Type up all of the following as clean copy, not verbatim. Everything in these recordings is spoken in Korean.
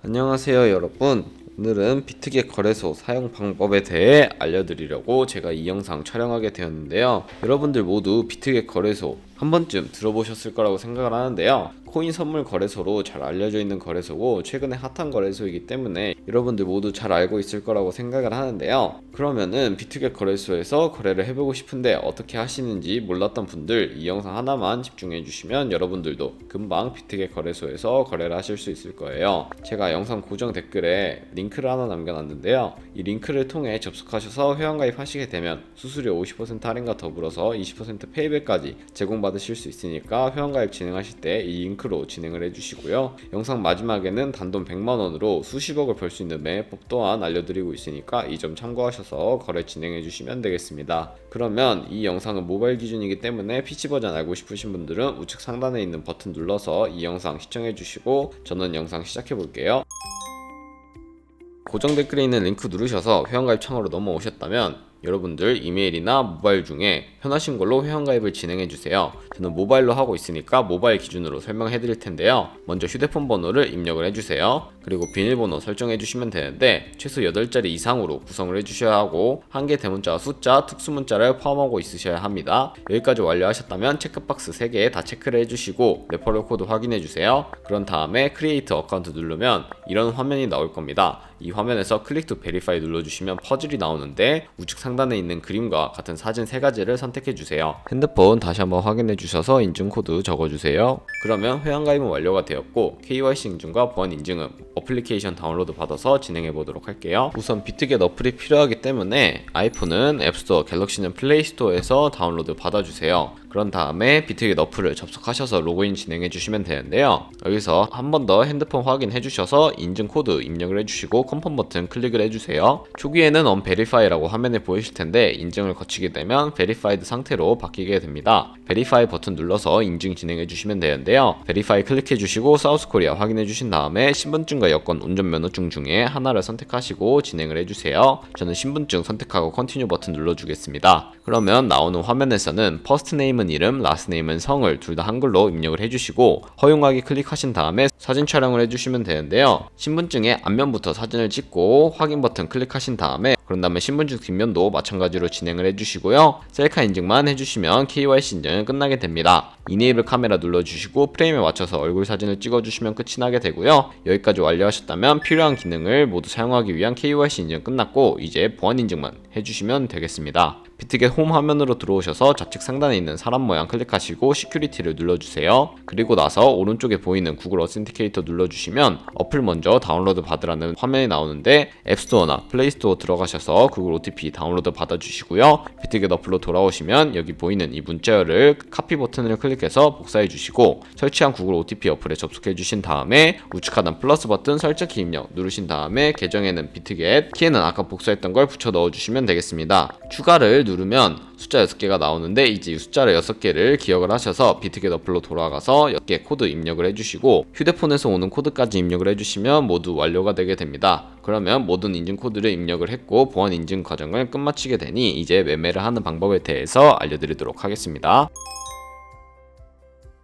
안녕하세요 여러분. 오늘은 비트겟 거래소 사용 방법에 대해 알려드리려고 제가 이 영상 촬영하게 되었는데요. 여러분들 모두 비트겟 거래소 한 번쯤 들어보셨을 거라고 생각을 하는데요. 코인 선물 거래소로 잘 알려져 있는 거래소고 최근에 핫한 거래소이기 때문에 여러분들 모두 잘 알고 있을 거라고 생각을 하는데요. 그러면은 비트겟 거래소에서 거래를 해보고 싶은데 어떻게 하시는지 몰랐던 분들 이 영상 하나만 집중해 주시면 여러분들도 금방 비트겟 거래소에서 거래를 하실 수 있을 거예요. 제가 영상 고정 댓글에 링크를 하나 남겨놨는데요. 이 링크를 통해 접속하셔서 회원가입 하시게 되면 수수료 50% 할인과 더불어서 20% 페이백까지 제공받으실 수 있으니까 회원가입 진행하실 때 이 링크로 진행을 해주시고요. 영상 마지막에는 단돈 100만원으로 수십억을 벌 수 있는 매매법 또한 알려드리고 있으니까 이 점 참고하셔서 거래 진행해 주시면 되겠습니다. 그러면 이 영상은 모바일 기준이기 때문에 PC 버전 알고 싶으신 분들은 우측 상단에 있는 버튼 눌러서 이 영상 시청해 주시고 저는 영상 시작해 볼게요. 고정 댓글에 있는 링크 누르셔서 회원가입 창으로 넘어오셨다면 여러분들 이메일이나 모바일 중에 편하신 걸로 회원가입을 진행해주세요. 저는 모바일로 하고 있으니까 모바일 기준으로 설명해 드릴 텐데요. 먼저 휴대폰 번호를 입력을 해주세요. 그리고 비밀번호 설정해 주시면 되는데 최소 8자리 이상으로 구성을 해주셔야 하고 한개 대문자와 숫자, 특수문자를 포함하고 있으셔야 합니다. 여기까지 완료하셨다면 체크박스 3개 다 체크를 해주시고 레퍼럴 코드 확인해 주세요. 그런 다음에 크리에이트 어카운트 누르면 이런 화면이 나올 겁니다. 이 화면에서 클릭 투 베리파이 눌러주시면 퍼즐이 나오는데 우측 상단에 있는 그림과 같은 사진 3가지를 선택해 주세요. 핸드폰 다시 한번 확인해 주셔서 인증 코드 적어 주세요. 그러면 회원가입은 완료가 되었고 KYC 인증과 보안 인증은 어플리케이션 다운로드 받아서 진행해 보도록 할게요. 우선 비트겟 어플이 필요하기 때문에 아이폰은 앱스토어, 갤럭시는 플레이스토어에서 다운로드 받아주세요. 그런 다음에 비트겟 어플을 접속하셔서 로그인 진행해 주시면 되는데요. 여기서 한 번 더 핸드폰 확인해 주셔서 인증 코드 입력을 해주시고 컨펌 버튼 클릭을 해주세요. 초기에는 unverify라고 화면에 보이실 텐데 인증을 거치게 되면 verified 상태로 바뀌게 됩니다. verify 버튼 눌러서 인증 진행해 주시면 되는데요. verify 클릭해 주시고 사우스 코리아 확인해 주신 다음에 신분증과 여권, 운전면허증 중에 하나를 선택하시고 진행을 해주세요. 저는 신분증 선택하고 컨티뉴 버튼 눌러주겠습니다. 그러면 나오는 화면에서는 퍼스트 네임은 이름, 라스트 네임은 성을 둘 다 한글로 입력을 해주시고 허용하기 클릭하신 다음에 사진 촬영을 해주시면 되는데요. 신분증의 앞면부터 사진을 찍고 확인 버튼 클릭하신 다음에 그런 다음에 신분증 뒷면도 마찬가지로 진행을 해주시고요. 셀카 인증만 해주시면 KYC 인증은 끝나게 됩니다. 이네이블 카메라 눌러주시고 프레임에 맞춰서 얼굴 사진을 찍어주시면 끝이 나게 되고요. 여기까지 완료하셨다면 필요한 기능을 모두 사용하기 위한 KYC 인증 끝났고 이제 보안 인증만 해주시면 되겠습니다. 비트겟 홈 화면으로 들어오셔서 좌측 상단에 있는 사람 모양 클릭하시고 시큐리티를 눌러주세요. 그리고 나서 오른쪽에 보이는 구글 어센티케이터 눌러주시면 어플 먼저 다운로드 받으라는 화면이 나오는데 앱스토어나 플레이스토어 들어가셔서 구글 OTP 다운로드 받아주시고요. 비트겟 어플로 돌아오시면 여기 보이는 이 문자열을 카피 버튼을 클릭해서 복사해 주시고 설치한 구글 OTP 어플에 접속해 주신 다음에 우측 하단 플러스 버튼 설정키 입력 누르신 다음에 계정에는 비트겟, 키에는 아까 복사했던 걸 붙여 넣어주시면 되겠습니다. 추가를 누르면 숫자 6개가 나오는데 이제 이 숫자를 6개를 기억을 하셔서 비트겟 어플로 돌아가서 6개 코드 입력을 해주시고 휴대폰에서 오는 코드까지 입력을 해주시면 모두 완료가 되게 됩니다. 그러면 모든 인증 코드를 입력을 했고 보안 인증 과정을 끝마치게 되니 이제 매매를 하는 방법에 대해서 알려드리도록 하겠습니다.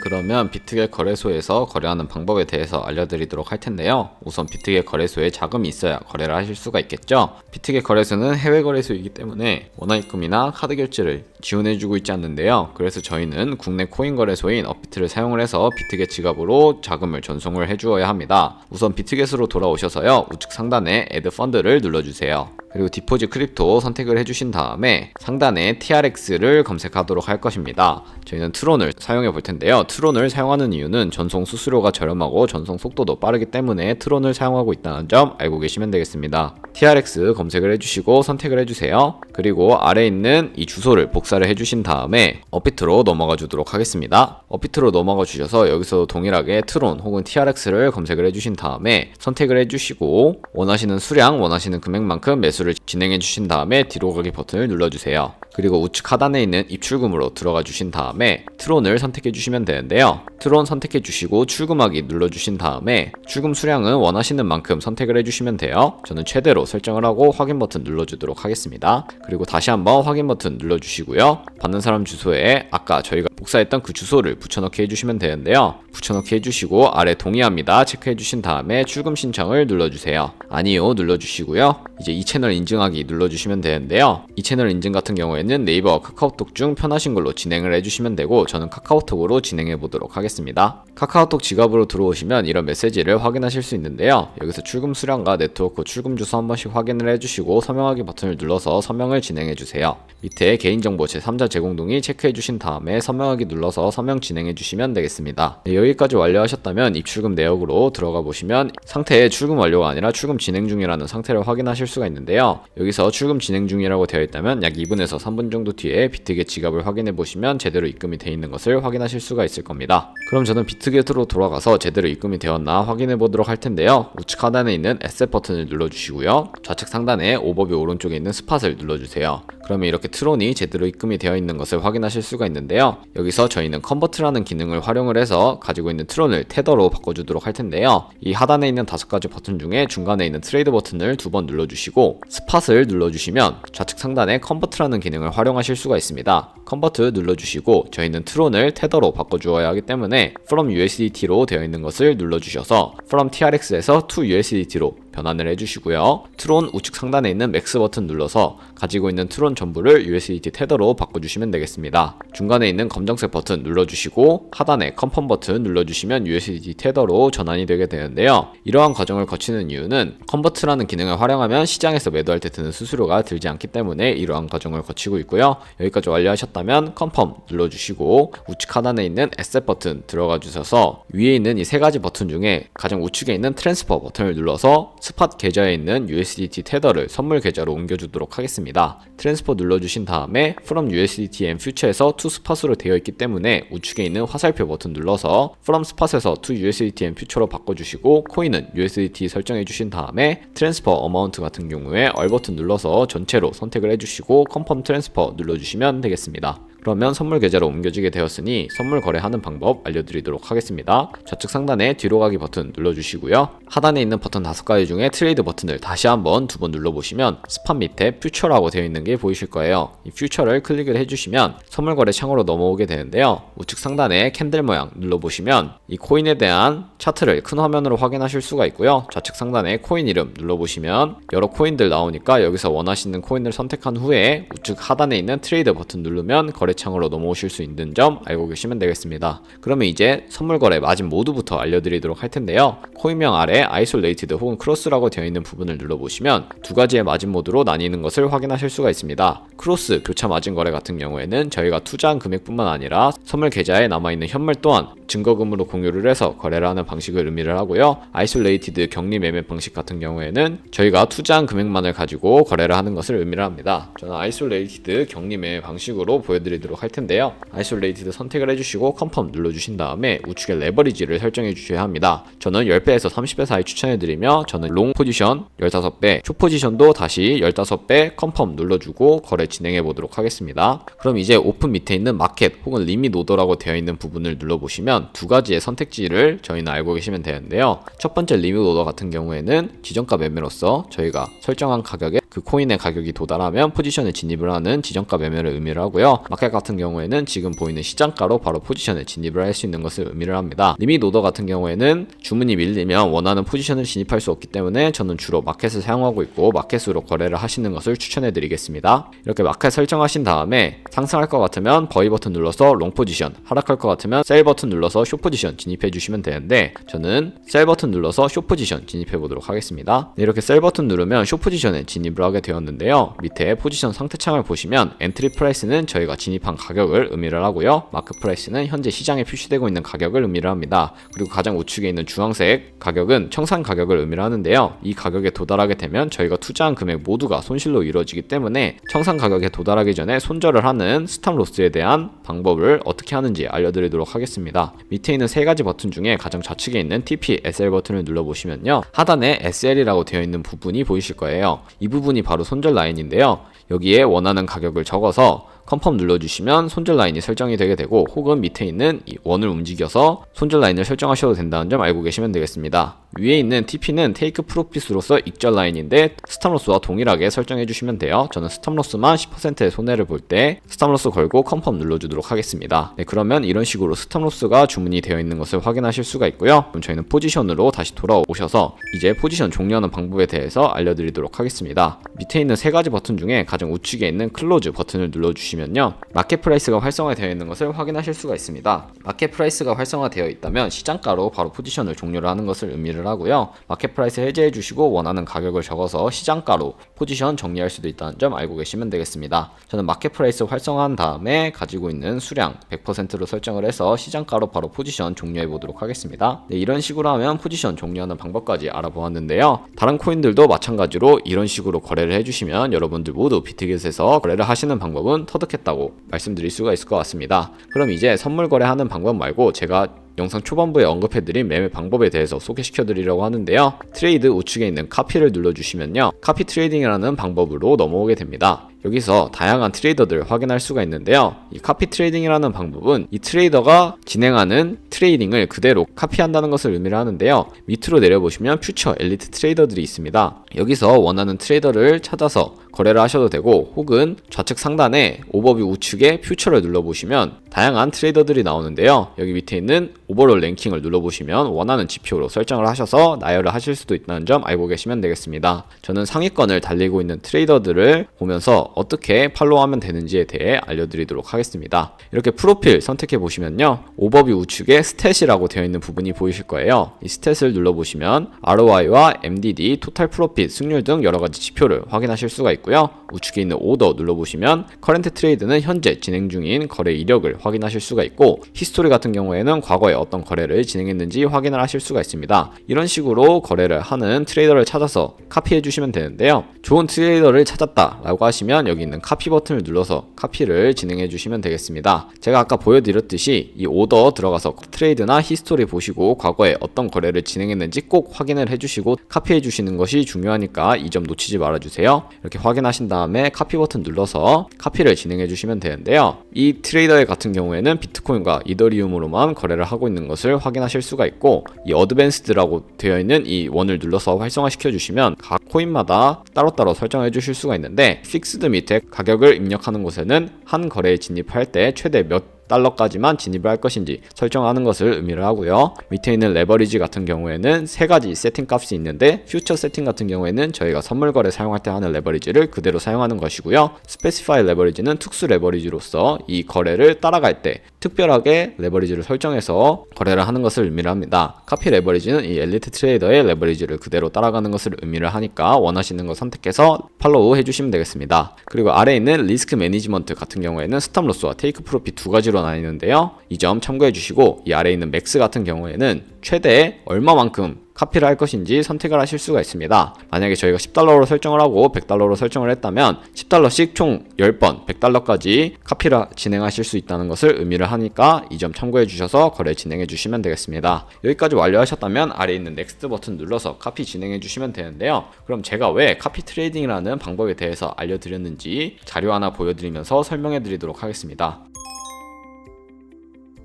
그러면 비트겟 거래소에서 거래하는 방법에 대해서 알려드리도록 할 텐데요. 우선 비트겟 거래소에 자금이 있어야 거래를 하실 수가 있겠죠. 비트겟 거래소는 해외 거래소이기 때문에 원화입금이나 카드 결제를 지원해주고 있지 않는데요. 그래서 저희는 국내 코인 거래소인 업비트를 사용을 해서 비트겟 지갑으로 자금을 전송을 해주어야 합니다. 우선 비트겟으로 돌아오셔서요. 우측 상단에 Add 펀드를 눌러주세요. 그리고 디포짓 크립토 선택을 해주신 다음에 상단에 TRX를 검색하도록 할 것입니다. 저희는 트론을 사용해 볼 텐데요. 트론을 사용하는 이유는 전송 수수료가 저렴하고 전송 속도도 빠르기 때문에 트론을 사용하고 있다는 점 알고 계시면 되겠습니다. TRX 검색을 해주시고 선택을 해주세요. 그리고 아래에 있는 이 주소를 복사를 해주신 다음에 업비트로 넘어가 주도록 하겠습니다. 업비트로 넘어가 주셔서 여기서 동일하게 트론 혹은 TRX를 검색을 해주신 다음에 선택을 해주시고 원하시는 수량, 원하시는 금액만큼 매수 매수를 진행해 주신 다음에 뒤로 가기 버튼을 눌러주세요. 그리고 우측 하단에 있는 입출금으로 들어가 주신 다음에 트론을 선택해 주시면 되는데요. 트론 선택해 주시고 출금하기 눌러 주신 다음에 출금 수량은 원하시는 만큼 선택을 해 주시면 돼요. 저는 최대로 설정을 하고 확인 버튼 눌러 주도록 하겠습니다. 그리고 다시 한번 확인 버튼 눌러 주시고요. 받는 사람 주소에 아까 저희가 복사했던 그 주소를 붙여넣기 해주시면 되는데요. 붙여넣기 해주시고 아래 동의합니다 체크해 주신 다음에 출금 신청을 눌러주세요. 아니요 눌러주시고요. 이제 이 채널 인증하기 눌러주시면 되는데요. 이 채널 인증 같은 경우에는 네이버와 카카오톡 중 편하신 걸로 진행을 해주시면 되고 저는 카카오톡으로 진행해 보도록 하겠습니다. 카카오톡 지갑으로 들어오시면 이런 메시지를 확인하실 수 있는데요. 여기서 출금 수량과 네트워크 출금 주소 한 번씩 확인을 해주시고 서명하기 버튼을 눌러서 서명을 진행해 주세요. 밑에 개인정보 제3자 제공 동의 체크해 주신 다음에 서명하기 눌러서 서명 진행해 주시면 되겠습니다. 네, 여기까지 완료하셨다면 입출금 내역으로 들어가 보시면 상태에 출금 완료가 아니라 출금 진행 중이라는 상태를 확인하실 수가 있는데요. 여기서 출금 진행 중이라고 되어 있다면 약 2분에서 3분 정도 뒤에 비트겟 지갑을 확인해 보시면 제대로 입금이 되어 있는 것을 확인하실 수가 있을 겁니다. 그럼 저는 비트겟으로 돌아가서 제대로 입금이 되었나 확인해 보도록 할 텐데요. 우측 하단에 있는 에셋 버튼을 눌러주시고요. 좌측 상단에 오버뷰 오른쪽에 있는 스팟을 눌러주세요. 그러면 이렇게 트론이 제대로 입금이 되어 있는 것을 확인하실 수가 있는데요. 여기서 저희는 컨버트라는 기능을 활용을 해서 가지고 있는 트론을 테더로 바꿔주도록 할 텐데요. 이 하단에 있는 5가지 버튼 중에 중간에 있는 트레이드 버튼을 2번 눌러주시고 스팟을 눌러주시면 좌측 상단에 컨버트라는 기능을 활용하실 수가 있습니다. 컨버트 눌러주시고 저희는 트론을 테더로 바꿔주어야 하기 때문에 from USDT로 되어 있는 것을 눌러주셔서 from TRX에서 to USDT로 변환을 해주시고요. 트론 우측 상단에 있는 맥스 버튼 눌러서 가지고 있는 트론 전부를 USDT 테더로 바꿔주시면 되겠습니다. 중간에 있는 검정색 버튼 눌러주시고 하단에 컨펌 버튼 눌러주시면 USDT 테더로 전환이 되게 되는데요. 이러한 과정을 거치는 이유는 컨버트라는 기능을 활용하면 시장에서 매도할 때 드는 수수료가 들지 않기 때문에 이러한 과정을 거치고 있고요. 여기까지 완료하셨다면 컨펌 눌러주시고 우측 하단에 있는 에셋 버튼 들어가 주셔서 위에 있는 이 3가지 버튼 중에 가장 우측에 있는 트랜스퍼 버튼을 눌러서 스팟 계좌에 있는 USDT 테더를 선물 계좌로 옮겨주도록 하겠습니다. 트랜스퍼 눌러주신 다음에 from USDT and future에서 to spot으로 되어 있기 때문에 우측에 있는 화살표 버튼 눌러서 from spot에서 to USDT and future로 바꿔주시고 코인은 USDT 설정해주신 다음에 트랜스퍼 어마운트 같은 경우에 얼 버튼 눌러서 전체로 선택을 해주시고 confirm 트랜스퍼 눌러주시면 되겠습니다. 그러면 선물 계좌로 옮겨지게 되었으니 선물 거래하는 방법 알려드리도록 하겠습니다. 좌측 상단에 뒤로 가기 버튼 눌러주시고요. 하단에 있는 버튼 5가지 중에 트레이드 버튼을 다시 한번 2번 눌러보시면 스팟 밑에 퓨처라고 되어 있는 게 보이실 거예요. 이 퓨처를 클릭을 해주시면 선물 거래 창으로 넘어오게 되는데요. 우측 상단에 캔들 모양 눌러보시면 이 코인에 대한 차트를 큰 화면으로 확인하실 수가 있고요. 좌측 상단에 코인 이름 눌러보시면 여러 코인들 나오니까 여기서 원하시는 코인을 선택한 후에 우측 하단에 있는 트레이드 버튼 누르면 거래 창으로 넘어오실 수 있는 점 알고 계시면 되겠습니다. 그러면 이제 선물 거래 마진 모드부터 알려드리도록 할 텐데요. 코인명 아래 아이솔레이티드 혹은 크로스라고 되어 있는 부분을 눌러보시면 2가지의 마진 모드로 나뉘는 것을 확인하실 수가 있습니다. 크로스 교차 마진 거래 같은 경우에는 저희가 투자한 금액뿐만 아니라 선물 계좌에 남아있는 현물 또한 증거금으로 공유를 해서 거래를 하는 방식을 의미를 하고요. 아이솔레이티드 격리 매매 방식 같은 경우에는 저희가 투자한 금액만을 가지고 거래를 하는 것을 의미를 합니다. 저는 아이솔레이티드 격리 매매 방식으로 보여드리도록 할 텐데요. 아이솔레이티드 선택을 해주시고 컨펌 눌러주신 다음에 우측에 레버리지를 설정해 주셔야 합니다. 저는 10배에서 30배 사이 추천해드리며 저는 롱 포지션 15배, 숏 포지션도 다시 15배 컨펌 눌러주고 거래 진행해 보도록 하겠습니다. 그럼 이제 오픈 밑에 있는 마켓 혹은 리밋 오더라고 되어 있는 부분을 눌러보시면 2가지의 선택지를 저희는 알고 계시면 되는데요. 첫 번째 리밋 오더 같은 경우에는 지정가 매매로서 저희가 설정한 가격에 그 코인의 가격이 도달하면 포지션에 진입을 하는 지정가 매매를 의미를 하고요. 마켓 같은 경우에는 지금 보이는 시장가로 바로 포지션에 진입을 할 수 있는 것을 의미를 합니다. 리밋 오더 같은 경우에는 주문이 밀리면 원하는 포지션을 진입할 수 없기 때문에 저는 주로 마켓을 사용하고 있고 마켓으로 거래를 하시는 것을 추천해 드리겠습니다. 이렇게 마켓 설정하신 다음에 상승할 것 같으면 버이 버튼 눌러서 롱 포지션, 하락할 것 같으면 셀 버튼 눌러서 숏 포지션 진입해 주시면 되는데 저는 셀 버튼 눌러서 숏 포지션 진입해 보도록 하겠습니다. 네, 이렇게 셀 버튼 누르면 숏 포지션에 진입을 하게 되었는데요. 밑에 포지션 상태창을 보시면 엔트리 프라이스는 저희가 진입 진입한 가격을 의미를 하고요. 마크 프라이스는 현재 시장에 표시되고 있는 가격을 의미를 합니다. 그리고 가장 우측에 있는 주황색 가격은 청산 가격을 의미를 하는데요. 이 가격에 도달하게 되면 저희가 투자한 금액 모두가 손실로 이루어지기 때문에 청산 가격에 도달하기 전에 손절을 하는 스탑로스에 대한 방법을 어떻게 하는지 알려드리도록 하겠습니다. 밑에 있는 세 가지 버튼 중에 가장 좌측에 있는 TP, SL 버튼을 눌러보시면요. 하단에 SL이라고 되어 있는 부분이 보이실 거예요. 이 부분이 바로 손절 라인인데요. 여기에 원하는 가격을 적어서 컨펌 눌러주시면 손절 라인이 설정이 되게 되고, 혹은 밑에 있는 이 원을 움직여서 손절 라인을 설정하셔도 된다는 점 알고 계시면 되겠습니다. 위에 있는 TP는 테이크 프로핏으로서 익절 라인인데 스탑로스와 동일하게 설정해 주시면 돼요. 저는 스탑로스만 10%의 손해를 볼 때 스탑로스 걸고 컨펌 눌러주도록 하겠습니다. 네, 그러면 이런 식으로 스탑로스가 주문이 되어 있는 것을 확인하실 수가 있고요. 그럼 저희는 포지션으로 다시 돌아오셔서 이제 포지션 종료하는 방법에 대해서 알려드리도록 하겠습니다. 밑에 있는 세 가지 버튼 중에 가장 우측에 있는 클로즈 버튼을 눌러주시면요, 마켓 프라이스가 활성화되어 있는 것을 확인하실 수가 있습니다. 마켓 프라이스가 활성화되어 있다면 시장가로 바로 포지션을 종료를 하는 것을 의미를 하고요. 마켓 프라이스 해제해 주시고 원하는 가격을 적어서 시장가로 포지션 정리할 수도 있다는 점 알고 계시면 되겠습니다. 저는 마켓 프라이스 활성화한 다음에 가지고 있는 수량 100%로 설정을 해서 시장가로 바로 포지션 종료해 보도록 하겠습니다. 네, 이런 식으로 하면 포지션 종료하는 방법까지 알아보았는데요. 다른 코인들도 마찬가지로 이런 식으로 거래를 해주시면 여러분들 모두 비트겟에서 거래를 하시는 방법은 터득했다고 말씀드릴 수가 있을 것 같습니다. 그럼 이제 선물 거래하는 방법 말고 제가 영상 초반부에 언급해드린 매매 방법에 대해서 소개시켜드리려고 하는데요. 트레이드 우측에 있는 카피를 눌러주시면요, 카피 트레이딩이라는 방법으로 넘어오게 됩니다. 여기서 다양한 트레이더들을 확인할 수가 있는데요. 이 카피 트레이딩이라는 방법은 이 트레이더가 진행하는 트레이딩을 그대로 카피한다는 것을 의미를 하는데요. 밑으로 내려보시면 퓨처 엘리트 트레이더들이 있습니다. 여기서 원하는 트레이더를 찾아서 거래를 하셔도 되고, 혹은 좌측 상단에 오버뷰 우측에 퓨처를 눌러보시면 다양한 트레이더들이 나오는데요. 여기 밑에 있는 오버롤 랭킹을 눌러보시면 원하는 지표로 설정을 하셔서 나열을 하실 수도 있다는 점 알고 계시면 되겠습니다. 저는 상위권을 달리고 있는 트레이더들을 보면서 어떻게 팔로우하면 되는지에 대해 알려드리도록 하겠습니다. 이렇게 프로필 선택해 보시면요, 오버뷰 우측에 스탯이라고 되어 있는 부분이 보이실 거예요. 이 스탯을 눌러보시면 ROI와 MDD, 토탈 프로핏, 승률 등 여러가지 지표를 확인하실 수가 있고요. 우측에 있는 오더 눌러보시면 커런트 트레이드는 현재 진행 중인 거래 이력을 확인하실 수가 있고, 히스토리 같은 경우에는 과거에 어떤 거래를 진행했는지 확인을 하실 수가 있습니다. 이런 식으로 거래를 하는 트레이더를 찾아서 카피해 주시면 되는데요. 좋은 트레이더를 찾았다 라고 하시면 여기 있는 카피 버튼을 눌러서 카피를 진행해 주시면 되겠습니다. 제가 아까 보여드렸듯이 이 오더 들어가서 트레이드나 히스토리 보시고 과거에 어떤 거래를 진행했는지 꼭 확인을 해주시고 카피해 주시는 것이 중요하니까 이 점 놓치지 말아주세요. 이렇게 확인하신 다음에 카피 버튼 눌러서 카피를 진행해 주시면 되는데요. 이 트레이더 같은 경우에는 비트코인과 이더리움으로만 거래를 하고 있는 것을 확인하실 수가 있고, 이 어드밴스드라고 되어 있는 이 원을 눌러서 활성화시켜 주시면 각 코인마다 따로따로 설정해 주실 수가 있는데, 픽스드 밑에 가격을 입력하는 곳에는 한 거래에 진입할 때 최대 몇 달러까지만 진입을 할 것인지 설정하는 것을 의미를 하고요. 밑에 있는 레버리지 같은 경우에는 세 가지 세팅 값이 있는데, 퓨처 세팅 같은 경우에는 저희가 선물 거래 사용할 때 하는 레버리지를 그대로 사용하는 것이고요. 스페시파이 레버리지는 특수 레버리지로서 이 거래를 따라갈 때 특별하게 레버리지를 설정해서 거래를 하는 것을 의미를 합니다. 카피 레버리지는 이 엘리트 트레이더의 레버리지를 그대로 따라가는 것을 의미를 하니까 원하시는 거 선택해서 팔로우 해주시면 되겠습니다. 그리고 아래에 있는 리스크 매니지먼트 같은 경우에는 스탑로스와 테이크 프로핏 두 가지로 나뉘는데요. 이 점 참고해 주시고, 이 아래에 있는 맥스 같은 경우에는 최대 얼마만큼 카피를 할 것인지 선택을 하실 수가 있습니다. 만약에 저희가 $10로 설정을 하고 $100로 설정을 했다면 $10씩 총 10번 100달러까지 카피를 진행하실 수 있다는 것을 의미를 하니까 이 점 참고해 주셔서 거래 진행해 주시면 되겠습니다. 여기까지 완료하셨다면 아래에 있는 넥스트 버튼 눌러서 카피 진행해 주시면 되는데요. 그럼 제가 왜 카피 트레이딩이라는 방법에 대해서 알려드렸는지 자료 하나 보여드리면서 설명해 드리도록 하겠습니다.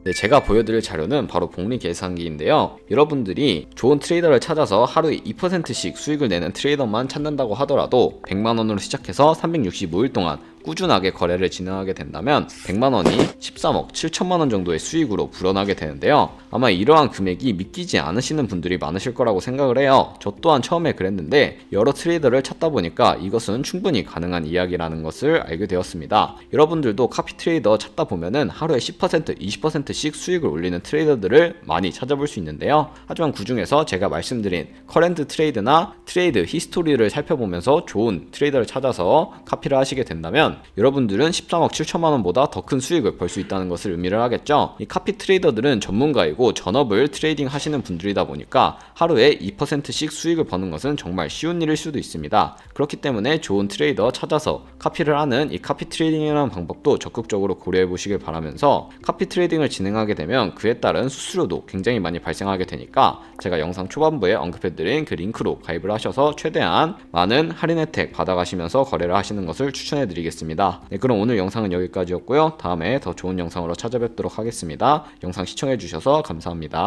네, 제가 보여드릴 자료는 바로 복리 계산기인데요. 여러분들이 좋은 트레이더를 찾아서 하루에 2%씩 수익을 내는 트레이더만 찾는다고 하더라도 100만원으로 시작해서 365일 동안 꾸준하게 거래를 진행하게 된다면 100만원이 13억 7천만원 정도의 수익으로 불어나게 되는데요. 아마 이러한 금액이 믿기지 않으시는 분들이 많으실 거라고 생각을 해요. 저 또한 처음에 그랬는데 여러 트레이더를 찾다 보니까 이것은 충분히 가능한 이야기라는 것을 알게 되었습니다. 여러분들도 카피 트레이더 찾다 보면은 하루에 10%, 20%씩 수익을 올리는 트레이더들을 많이 찾아볼 수 있는데요. 하지만 그 중에서 제가 말씀드린 커런트 트레이드나 트레이드 히스토리를 살펴보면서 좋은 트레이더를 찾아서 카피를 하시게 된다면 된다면 여러분들은 13억 7천만 원보다 더 큰 수익을 벌 수 있다는 것을 의미를 하겠죠. 이 카피 트레이더들은 전문가이고 전업을 트레이딩 하시는 분들이다 보니까 하루에 2%씩 수익을 버는 것은 정말 쉬운 일일 수도 있습니다. 그렇기 때문에 좋은 트레이더 찾아서 카피를 하는 이 카피 트레이딩이라는 방법도 적극적으로 고려해 보시길 바라면서, 카피 트레이딩을 진행하게 되면 그에 따른 수수료도 굉장히 많이 발생하게 되니까 제가 영상 초반부에 언급해드린 그 링크로 가입을 하셔서 최대한 많은 할인 혜택 받아가시면서 거래를 하시는 것을 추천해 드리겠습니다. 네, 그럼 오늘 영상은 여기까지였고요. 다음에 더 좋은 영상으로 찾아뵙도록 하겠습니다. 영상 시청해 주셔서 감사합니다.